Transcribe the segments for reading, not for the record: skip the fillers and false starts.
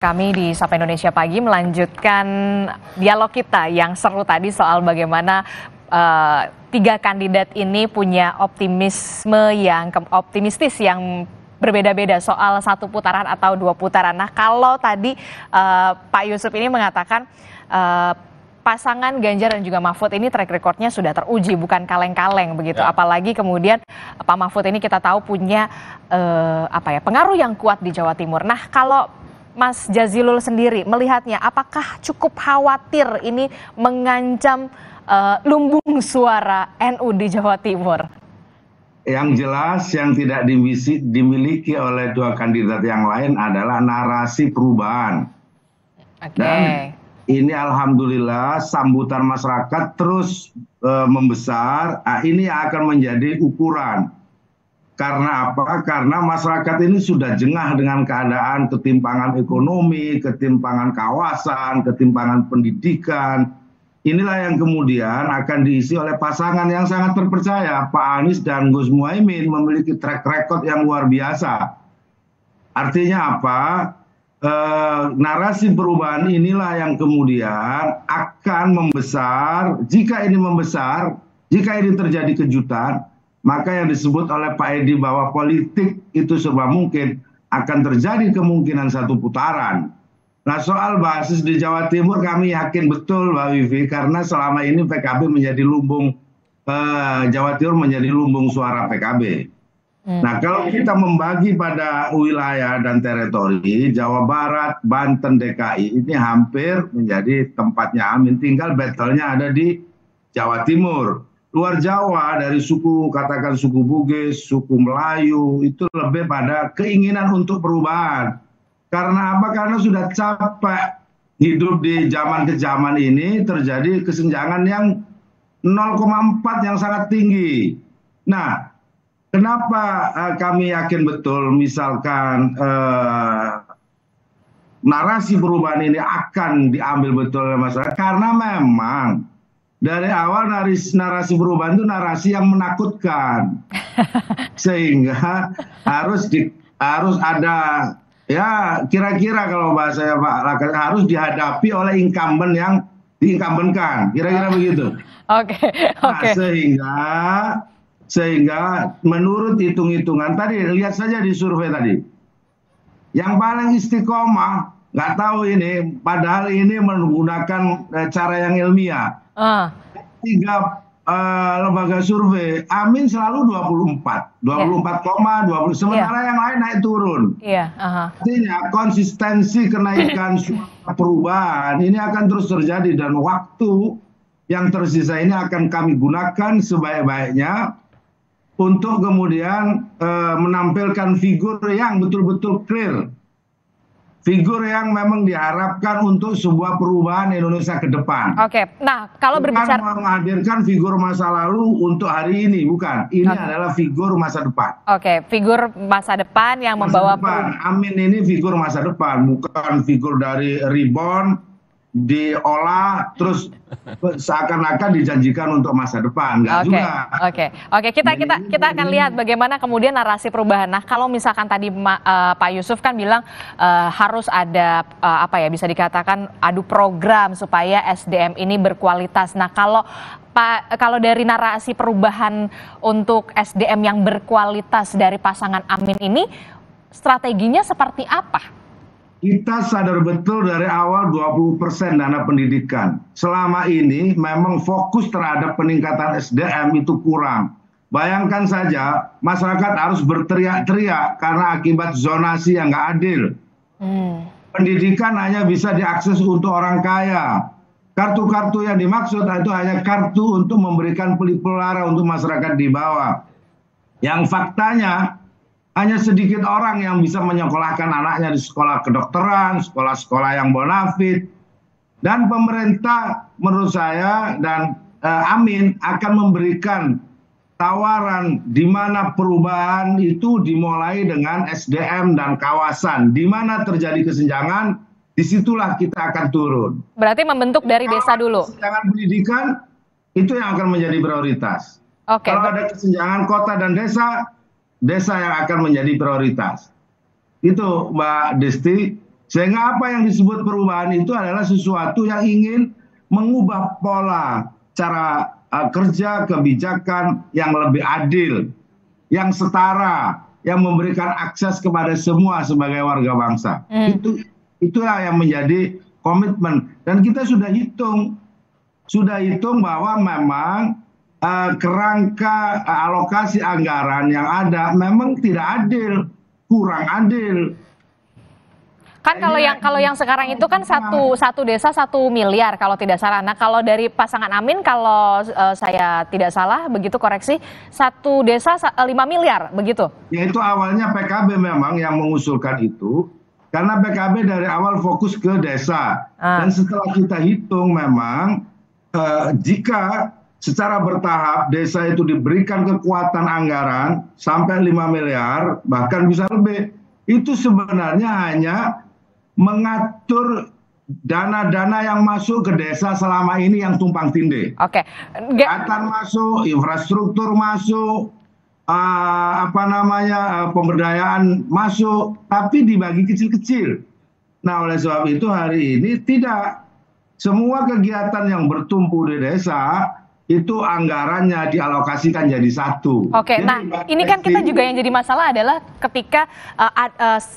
Kami di Sapa Indonesia Pagi melanjutkan dialog kita yang seru tadi soal bagaimana tiga kandidat ini punya optimistis yang berbeda-beda soal satu putaran atau dua putaran. Nah, kalau tadi Pak Yusuf ini mengatakan pasangan Ganjar dan juga Mahfud ini track recordnya sudah teruji, bukan kaleng-kaleng begitu. Ya. Apalagi kemudian Pak Mahfud ini kita tahu punya pengaruh yang kuat di Jawa Timur. Nah, kalau Mas Jazilul sendiri melihatnya, apakah cukup khawatir ini mengancam lumbung suara NU di Jawa Timur? Yang jelas yang tidak dimiliki oleh dua kandidat yang lain adalah narasi perubahan. Dan ini alhamdulillah sambutan masyarakat terus membesar. Ini akan menjadi ukuran. Karena apa? Karena masyarakat ini sudah jengah dengan keadaan ketimpangan ekonomi, ketimpangan kawasan, ketimpangan pendidikan. Inilah yang kemudian akan diisi oleh pasangan yang sangat terpercaya. Pak Anies dan Gus Muhaimin memiliki track record yang luar biasa. Artinya apa? Narasi perubahan inilah yang kemudian akan membesar. Jika ini membesar, jika ini terjadi kejutan, maka yang disebut oleh Pak Edi bahwa politik itu serba mungkin, akan terjadi kemungkinan satu putaran. Nah, soal basis di Jawa Timur kami yakin betul Mbak Wivi, karena selama ini PKB menjadi lumbung, Jawa Timur menjadi lumbung suara PKB. Nah, kalau kita membagi pada wilayah dan teritori, Jawa Barat, Banten, DKI, ini hampir menjadi tempatnya Amin. Tinggal battle-nya ada di Jawa Timur. Luar Jawa dari katakan suku Bugis, suku Melayu, itu lebih pada keinginan untuk perubahan. Karena apa? Karena sudah capek hidup di zaman ke zaman ini, terjadi kesenjangan yang 0,4 yang sangat tinggi. Nah, kenapa kami yakin betul misalkan narasi perubahan ini akan diambil betul oleh masyarakat? Karena memang dari awal narasi perubahan itu narasi yang menakutkan, sehingga harus ada, ya kira-kira kalau bahasanya Pak Laka, harus dihadapi oleh incumbent yang diincumbentkan, kira-kira begitu. Oke. Sehingga menurut hitung-hitungan tadi, lihat saja di survei tadi, yang paling istiqomah, nggak tahu ini, padahal ini menggunakan cara yang ilmiah. Tiga lembaga survei, Amin selalu 24, 24,20, sementara yang lain naik turun. Artinya konsistensi kenaikan perubahan ini akan terus terjadi, dan waktu yang tersisa ini akan kami gunakan sebaik-baiknya untuk kemudian menampilkan figur yang betul-betul clear. Figur yang memang diharapkan untuk sebuah perubahan Indonesia ke depan. Oke, nah kalau berbicara menghadirkan figur masa lalu untuk hari ini, bukan. Ini adalah figur masa depan. Oke, figur masa depan yang membawa Amin ini figur masa depan, bukan figur dari rebound, diolah terus seakan-akan dijanjikan untuk masa depan. Oke, kita akan lihat bagaimana kemudian narasi perubahan. Nah, kalau misalkan tadi Pak Yusuf kan bilang harus ada bisa dikatakan adu program supaya SDM ini berkualitas. Nah, kalau dari narasi perubahan untuk SDM yang berkualitas dari pasangan Amin ini, strateginya seperti apa? Kita sadar betul dari awal 20% dana pendidikan. Selama ini memang fokus terhadap peningkatan SDM itu kurang. Bayangkan saja masyarakat harus berteriak-teriak karena akibat zonasi yang nggak adil. Pendidikan hanya bisa diakses untuk orang kaya. Kartu-kartu yang dimaksud itu hanya kartu untuk memberikan pelipur-lara untuk masyarakat di bawah. Yang faktanya hanya sedikit orang yang bisa menyekolahkan anaknya di sekolah kedokteran, sekolah-sekolah yang bonafit. Dan pemerintah menurut saya dan Amin akan memberikan tawaran di mana perubahan itu dimulai dengan SDM dan kawasan. Di mana terjadi kesenjangan, disitulah kita akan turun. Berarti membentuk dari desa dulu? Kesenjangan pendidikan itu yang akan menjadi prioritas. Kalau ada kesenjangan kota dan desa yang akan menjadi prioritas. Itu Mbak Desti. Sehingga apa yang disebut perubahan itu adalah sesuatu yang ingin mengubah pola cara kerja kebijakan yang lebih adil, yang setara, yang memberikan akses kepada semua sebagai warga bangsa. Itulah yang menjadi komitmen. Dan kita sudah hitung bahwa memang kerangka alokasi anggaran yang ada memang tidak adil, kurang adil. Kan kalau yang sekarang itu kan satu desa 1 miliar kalau tidak salah. Nah kalau dari pasangan Amin kalau saya tidak salah begitu koreksi, satu desa 5 miliar begitu. Ya itu awalnya PKB memang yang mengusulkan itu. Karena PKB dari awal fokus ke desa. Dan setelah kita hitung memang jika secara bertahap desa itu diberikan kekuatan anggaran sampai 5 miliar bahkan bisa lebih. Itu sebenarnya hanya mengatur dana-dana yang masuk ke desa selama ini yang tumpang tindih. Oke. Kesehatan masuk, infrastruktur masuk, pemberdayaan masuk, tapi dibagi kecil-kecil. Nah, oleh sebab itu hari ini tidak semua kegiatan yang bertumpu di desa itu anggarannya dialokasikan jadi satu. Oke, nah ini kan kita juga yang jadi masalah adalah ketika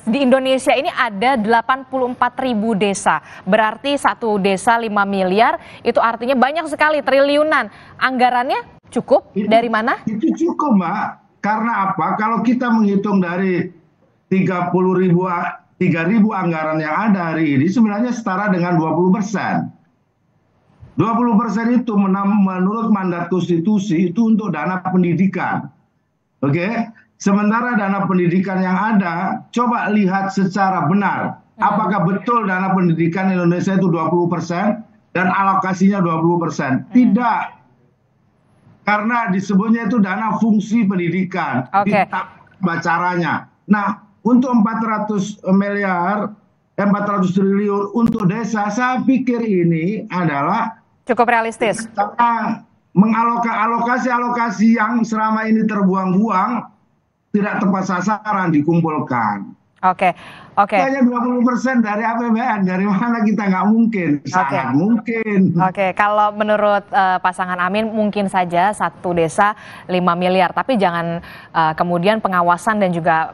di Indonesia ini ada 84.000 desa. Berarti satu desa 5 miliar, itu artinya banyak sekali, triliunan. Anggarannya cukup? Dari mana? Itu cukup, Mbak. Karena apa? Kalau kita menghitung dari 3.000 anggaran yang ada hari ini sebenarnya setara dengan 20%. 20% itu menurut mandat konstitusi itu untuk dana pendidikan. Oke? Sementara dana pendidikan yang ada, coba lihat secara benar. Apakah betul dana pendidikan Indonesia itu 20% dan alokasinya 20%? Tidak. Karena disebutnya itu dana fungsi pendidikan. Ditambah caranya. Nah, untuk 400 triliun untuk desa, saya pikir ini adalah cukup realistis. Alokasi yang selama ini terbuang-buang tidak tepat sasaran dikumpulkan. Oke. Hanya 20% dari APBN, dari mana kita nggak mungkin? Sangat mungkin. Oke, kalau menurut pasangan Amin mungkin saja satu desa 5 miliar, tapi jangan kemudian pengawasan dan juga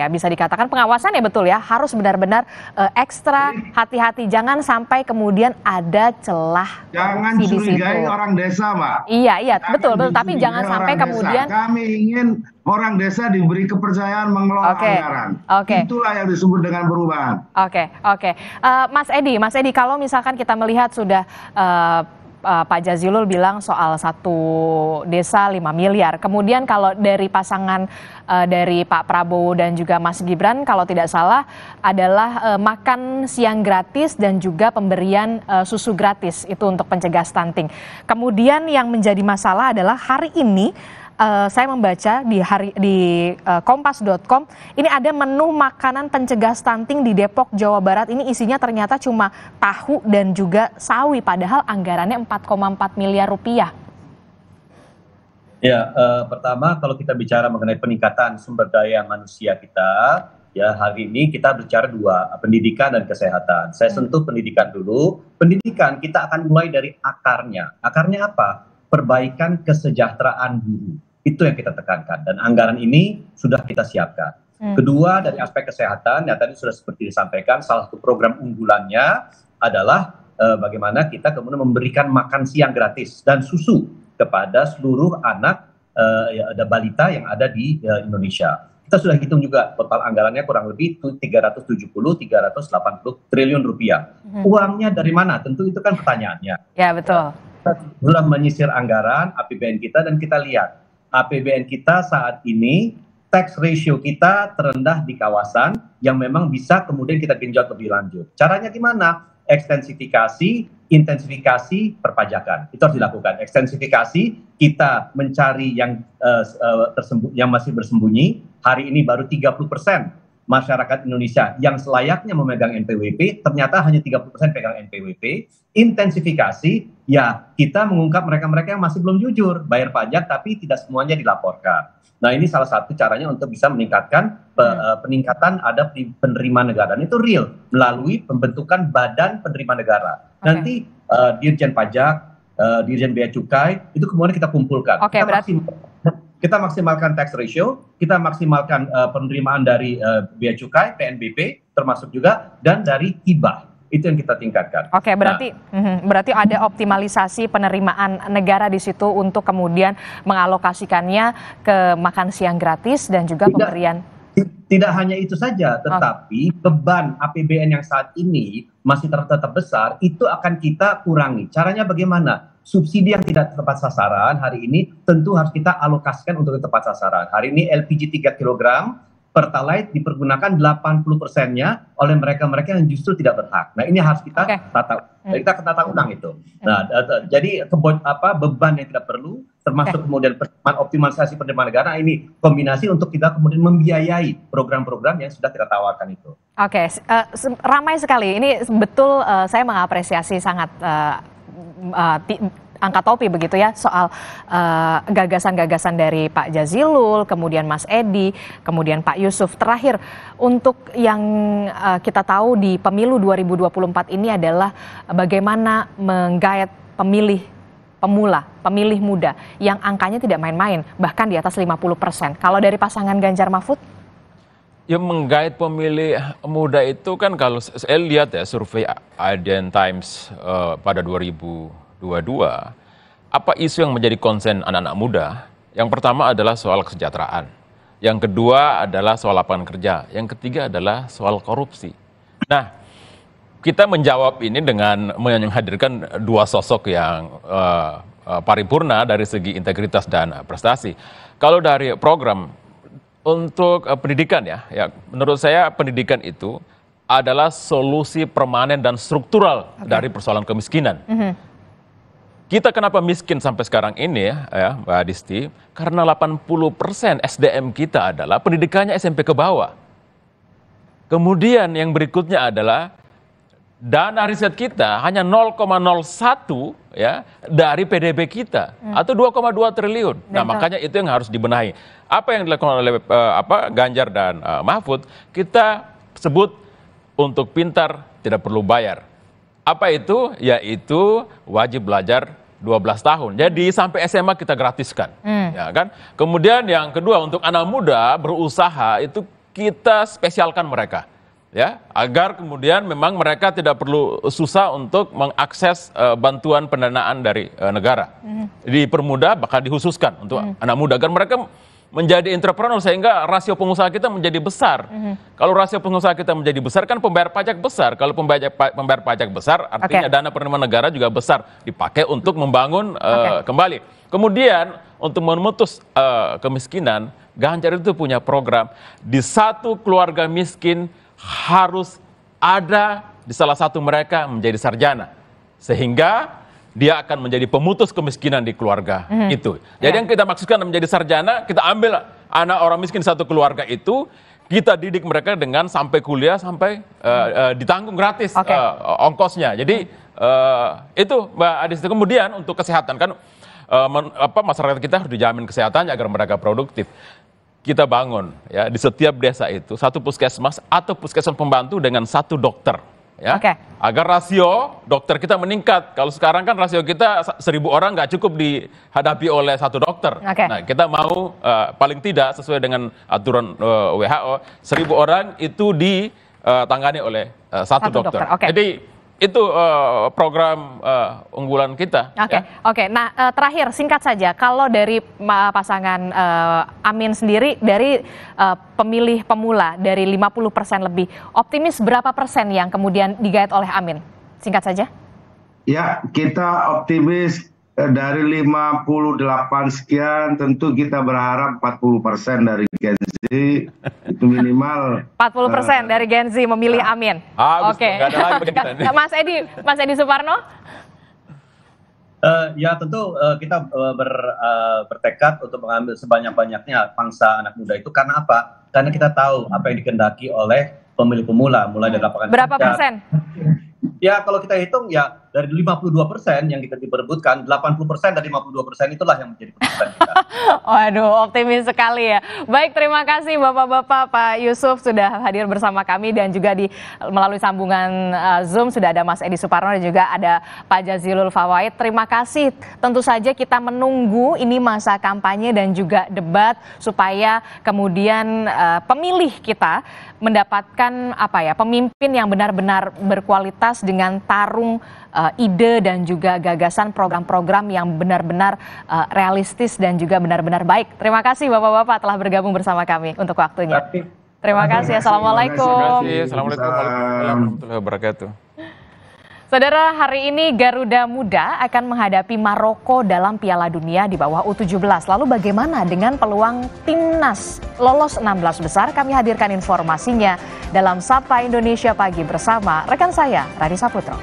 bisa dikatakan pengawasan ya betul ya, harus benar-benar ekstra hati-hati, jangan sampai kemudian ada celah. Jangan curigai orang desa, Mbak. Iya, betul, tapi jangan sampai kemudian kami ingin orang desa diberi kepercayaan mengelola anggaran. Itulah yang disebut dengan perubahan. Oke. Mas Edi, kalau misalkan kita melihat sudah Pak Jazilul bilang soal satu desa 5 miliar. Kemudian kalau dari pasangan dari Pak Prabowo dan juga Mas Gibran kalau tidak salah adalah makan siang gratis dan juga pemberian susu gratis itu untuk pencegah stunting. Kemudian yang menjadi masalah adalah hari ini saya membaca di kompas.com ini ada menu makanan pencegah stunting di Depok, Jawa Barat. Ini isinya ternyata cuma tahu dan juga sawi, padahal anggarannya 4,4 miliar rupiah. Ya, pertama kalau kita bicara mengenai peningkatan sumber daya manusia kita, ya hari ini kita bicara dua, pendidikan dan kesehatan. Saya sentuh pendidikan dulu. Pendidikan kita akan mulai dari akarnya. Akarnya apa? Perbaikan kesejahteraan guru. Itu yang kita tekankan dan anggaran ini sudah kita siapkan. Kedua dari aspek kesehatan, ya tadi sudah seperti disampaikan, salah satu program unggulannya adalah bagaimana kita kemudian memberikan makan siang gratis dan susu kepada seluruh anak balita yang ada di Indonesia. Kita sudah hitung juga total anggarannya kurang lebih 370-380 triliun rupiah. Uangnya dari mana? Tentu itu kan pertanyaannya. Ya betul. Kita sudah menyisir anggaran APBN kita dan kita lihat APBN kita saat ini tax ratio kita terendah di kawasan yang memang bisa kemudian kita genjot lebih lanjut. Caranya gimana? Ekstensifikasi, intensifikasi perpajakan. Itu harus dilakukan. Ekstensifikasi, kita mencari yang masih bersembunyi. Hari ini baru 30% masyarakat Indonesia yang selayaknya memegang NPWP, ternyata hanya 30% pegang NPWP. Intensifikasi ya kita mengungkap mereka-mereka yang masih belum jujur bayar pajak tapi tidak semuanya dilaporkan. Nah, ini salah satu caranya untuk bisa meningkatkan peningkatan ada penerima negara. Dan itu real melalui pembentukan badan penerima negara. Nanti Dirjen Pajak, Dirjen Bea Cukai itu kemudian kita kumpulkan. Kita maksimalkan tax ratio, kita maksimalkan penerimaan dari Bea Cukai, PNBP termasuk juga, dan dari hibah. Itu yang kita tingkatkan. Oke, berarti berarti ada optimalisasi penerimaan negara di situ untuk kemudian mengalokasikannya ke makan siang gratis dan juga pemberian. Tidak hanya itu saja, tetapi beban APBN yang saat ini masih tetap besar, itu akan kita kurangi. Caranya bagaimana? Subsidi yang tidak tepat sasaran hari ini tentu harus kita alokasikan untuk tepat sasaran. Hari ini LPG 3 kg, Pertalite dipergunakan 80%-nya oleh mereka-mereka yang justru tidak berhak. Nah, ini harus kita tata ulang itu. Nah, jadi beban yang tidak perlu, termasuk kemudian optimalisasi penerimaan negara, ini kombinasi untuk kita kemudian membiayai program-program yang sudah kita tawarkan itu. Oke, ramai sekali. Ini betul saya mengapresiasi sangat angkat topi begitu ya soal gagasan-gagasan dari Pak Jazilul, kemudian Mas Edi, kemudian Pak Yusuf. Terakhir, untuk yang kita tahu di pemilu 2024 ini adalah bagaimana menggait pemilih pemula, pemilih muda yang angkanya tidak main-main, bahkan di atas 50%. Kalau dari pasangan Ganjar Mahfud? Ya, menggait pemilih muda itu kan kalau saya lihat ya survei Indian Times pada 2022, apa isu yang menjadi konsen anak-anak muda? Yang pertama adalah soal kesejahteraan, yang kedua adalah soal lapangan kerja, yang ketiga adalah soal korupsi. Nah, kita menjawab ini dengan menghadirkan dua sosok yang paripurna dari segi integritas dan prestasi. Kalau dari program untuk pendidikan ya menurut saya pendidikan itu adalah solusi permanen dan struktural dari persoalan kemiskinan. Kita kenapa miskin sampai sekarang ini ya Mbak Disti? Karena 80% SDM kita adalah pendidikannya SMP ke bawah. Kemudian yang berikutnya adalah dana riset kita hanya 0,01 ya dari PDB kita atau 2,2 triliun. Nah, makanya itu yang harus dibenahi. Apa yang dilakukan oleh Ganjar dan Mahfud kita sebut untuk pintar tidak perlu bayar. Apa itu? Yaitu wajib belajar 12 tahun. Jadi sampai SMA kita gratiskan. Ya kan? Kemudian yang kedua untuk anak muda berusaha itu kita spesialkan mereka. Ya, agar kemudian memang mereka tidak perlu susah untuk mengakses bantuan pendanaan dari negara. Dipermudah bahkan dikhususkan untuk anak muda agar mereka menjadi entrepreneur sehingga rasio pengusaha kita menjadi besar. Kalau rasio pengusaha kita menjadi besar kan pembayar pajak besar. Kalau pembayar pajak besar artinya dana penerimaan negara juga besar dipakai untuk membangun kembali. Kemudian untuk memutus kemiskinan, Ganjar itu punya program di satu keluarga miskin harus ada di salah satu mereka menjadi sarjana sehingga dia akan menjadi pemutus kemiskinan di keluarga itu. Jadi yang kita maksudkan menjadi sarjana, kita ambil anak orang miskin satu keluarga itu, kita didik mereka dengan sampai kuliah sampai ditanggung gratis ongkosnya. Jadi itu Mbak Adisti. Kemudian untuk kesehatan kan masyarakat kita harus dijamin kesehatannya agar mereka produktif. Kita bangun ya di setiap desa itu satu puskesmas atau puskesmas pembantu dengan satu dokter ya agar rasio dokter kita meningkat. Kalau sekarang kan rasio kita 1.000 orang nggak cukup dihadapi oleh satu dokter. Nah, kita mau paling tidak sesuai dengan aturan WHO 1.000 orang itu ditangani oleh satu dokter. Jadi itu program unggulan kita. Oke. Nah, terakhir singkat saja, kalau dari pasangan Amin sendiri, dari pemilih pemula dari 50% lebih, optimis berapa persen yang kemudian digait oleh Amin? Singkat saja. Ya, kita optimis dari 58 sekian, tentu kita berharap 40% dari Gen Z itu minimal 40% dari Gen Z memilih Amin. Mas Edi Suparno? Ya tentu kita bertekad untuk mengambil sebanyak-banyaknya pangsa anak muda itu karena apa? Karena kita tahu apa yang dikehendaki oleh pemilih pemula mulai dari lapangan berapa persen? Ya kalau kita hitung ya dari 52% yang kita diperebutkan, 80% dari 52% itulah yang menjadi perebutan kita. Waduh, optimis sekali ya. Baik, terima kasih Bapak-Bapak, Pak Yusuf sudah hadir bersama kami dan juga melalui sambungan Zoom sudah ada Mas Edi Suparno dan juga ada Pak Jazilul Fawait. Terima kasih. Tentu saja kita menunggu ini masa kampanye dan juga debat supaya kemudian pemilih kita mendapatkan pemimpin yang benar-benar berkualitas dengan tarung ide dan juga gagasan program-program yang benar-benar realistis dan juga benar-benar baik. Terima kasih Bapak-Bapak telah bergabung bersama kami untuk waktunya. Terima kasih. Assalamualaikum. Assalamualaikum warahmatullahi wabarakatuh. Saudara, hari ini Garuda Muda akan menghadapi Maroko dalam Piala Dunia di bawah U17. Lalu bagaimana dengan peluang timnas lolos 16 besar? Kami hadirkan informasinya dalam Sapa Indonesia Pagi bersama rekan saya, Radi Saputro.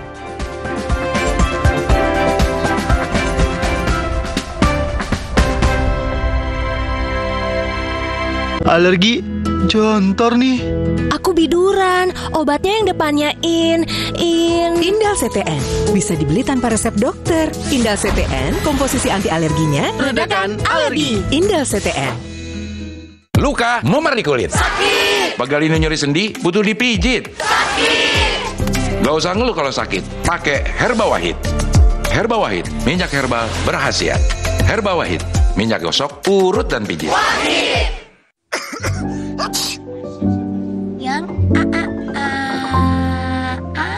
Alergi jontor nih. Aku biduran, obatnya yang depannya Indal CTN bisa dibeli tanpa resep dokter. Indal CTN, komposisi anti alerginya Redakan alergi. Indal CTN. Luka, memar di kulit. sakit. Bagalino nyeri sendi, butuh dipijit. Sakit. Gak usah ngeluh kalau sakit, pakai Herba Wahid. Herba Wahid, minyak herbal berkhasiat. Herba Wahid, minyak gosok, urut dan pijit. Wahid. Yang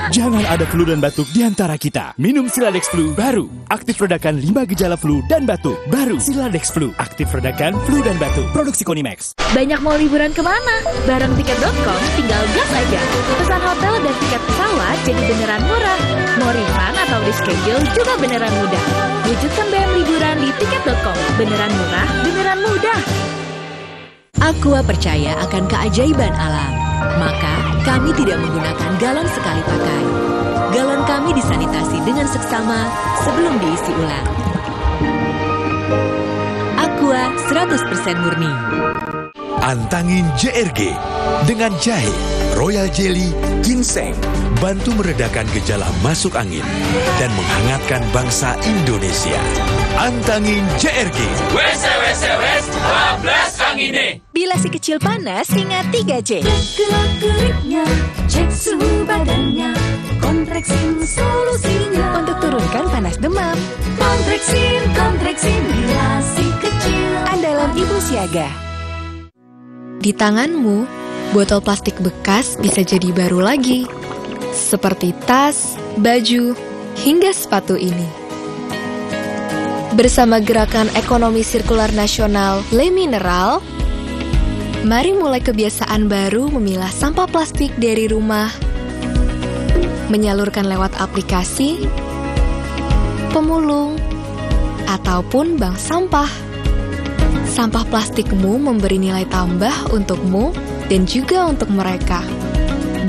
Jangan ada flu dan batuk di antara kita. Minum Siladex Flu baru. Aktif redakan 5 gejala flu dan batuk. Baru Siladex Flu. Aktif redakan flu dan batuk. Produksi Konimax. Banyak mau liburan kemana? Bareng tiket.com tinggal gas aja. Pesan hotel dan tiket pesawat jadi beneran murah. Mau refund atau reschedule juga beneran mudah. Wujudkan BM liburan di tiket.com. Beneran murah, beneran mudah. Aqua percaya akan keajaiban alam. Maka, kami tidak menggunakan galon sekali pakai. Galon kami disanitasi dengan seksama sebelum diisi ulang. Aqua 100% murni. Antangin JRG dengan jahe, royal jelly, ginseng. Bantu meredakan gejala masuk angin dan menghangatkan bangsa Indonesia. Antangin JRG. WC, bablas angine. Bila si kecil panas, ingat 3C. gerak-geriknya, cek suhu badannya, kontreksin solusinya. Untuk turunkan panas demam. Kontreksin, bila si kecil. Andalan Ibu Siaga. Di tanganmu, botol plastik bekas bisa jadi baru lagi. Seperti tas, baju, hingga sepatu ini. Bersama Gerakan Ekonomi Sirkular Nasional Le Mineral, mari mulai kebiasaan baru memilah sampah plastik dari rumah, menyalurkan lewat aplikasi, pemulung, ataupun bank sampah. Sampah plastikmu memberi nilai tambah untukmu dan juga untuk mereka.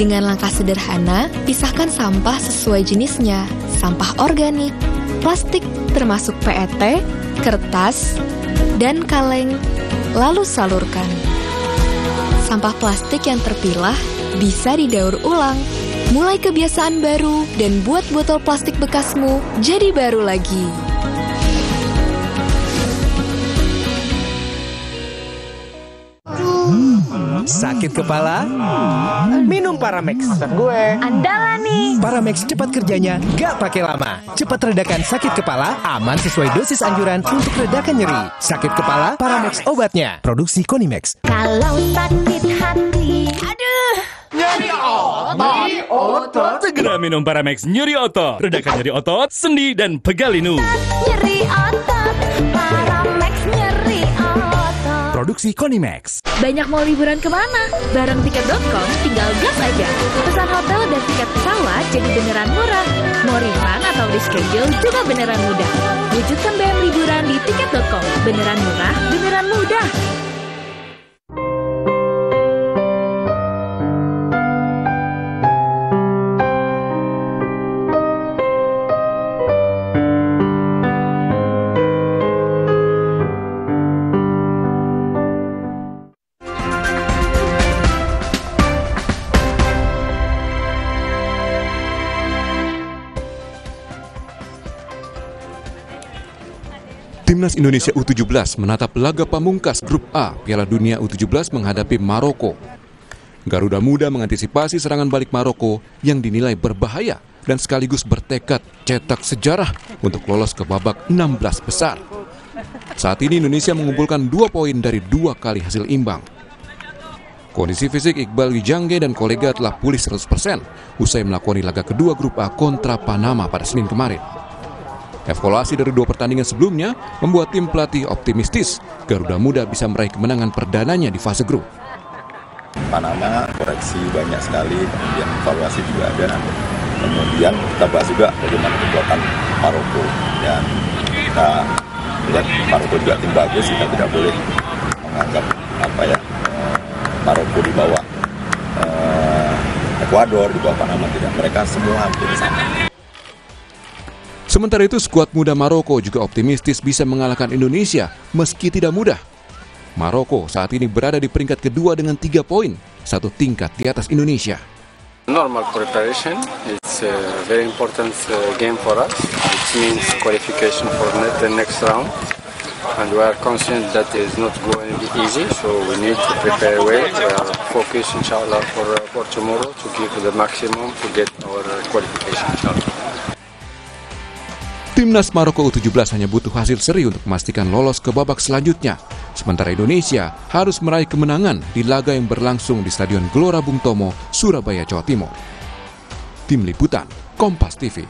Dengan langkah sederhana, pisahkan sampah sesuai jenisnya, sampah organik, plastik termasuk PET, kertas, dan kaleng, lalu salurkan. Sampah plastik yang terpilah bisa didaur ulang. Mulai kebiasaan baru dan buat botol plastik bekasmu jadi baru lagi. Sakit kepala? Minum Paramex. Maksud gue. Andalan nih. Paramex cepat kerjanya, gak pakai lama. Cepat redakan sakit kepala, aman sesuai dosis anjuran untuk redakan nyeri. Sakit kepala, Paramex obatnya. Produksi Konimax. Kalau sakit hati, aduh. Nyeri otot. Segera minum Paramex nyeri otot. Redakan nyeri otot, sendi, dan pegalinu. Nyeri otot, Paramex nyeri otot. Produksi Konimax. Banyak mau liburan kemana? Bareng tiket.com tinggal gas aja. Pesan hotel dan tiket pesawat jadi beneran murah. Mau refund atau reschedule juga beneran mudah. Wujudkan BM liburan di tiket.com. Beneran murah, beneran mudah. Timnas Indonesia U17 menatap laga pamungkas Grup A Piala Dunia U17 menghadapi Maroko. Garuda Muda mengantisipasi serangan balik Maroko yang dinilai berbahaya dan sekaligus bertekad cetak sejarah untuk lolos ke babak 16 besar. Saat ini Indonesia mengumpulkan 2 poin dari 2 kali hasil imbang. Kondisi fisik Iqbal Wijangge dan kolega telah pulih 100% usai melakoni laga kedua Grup A kontra Panama pada Senin kemarin. Evaluasi dari 2 pertandingan sebelumnya membuat tim pelatih optimistis Garuda Muda bisa meraih kemenangan perdananya di fase grup. Panama koreksi banyak sekali, kemudian evaluasi juga ada. Kemudian kita bahas juga bagaimana kekuatan Maroko. Dan kita lihat Maroko juga tim bagus, kita tidak boleh menganggap Maroko di bawah Ekuador, di bawah Panama, tidak. Mereka semua hampir sama. Sementara itu, skuad muda Maroko juga optimistis bisa mengalahkan Indonesia meski tidak mudah. Maroko saat ini berada di peringkat kedua dengan 3 poin, 1 tingkat di atas Indonesia. Normal preparation, it's a very important game for us. It means qualification for the next round. And we are confident that it is not going to be easy, so we need to prepare well. We are focused, inshallah, for tomorrow to give the maximum to get our qualification, inshallah. Timnas Maroko U17 hanya butuh hasil seri untuk memastikan lolos ke babak selanjutnya. Sementara Indonesia harus meraih kemenangan di laga yang berlangsung di Stadion Gelora Bung Tomo, Surabaya, Jawa Timur. Tim Liputan, Kompas TV.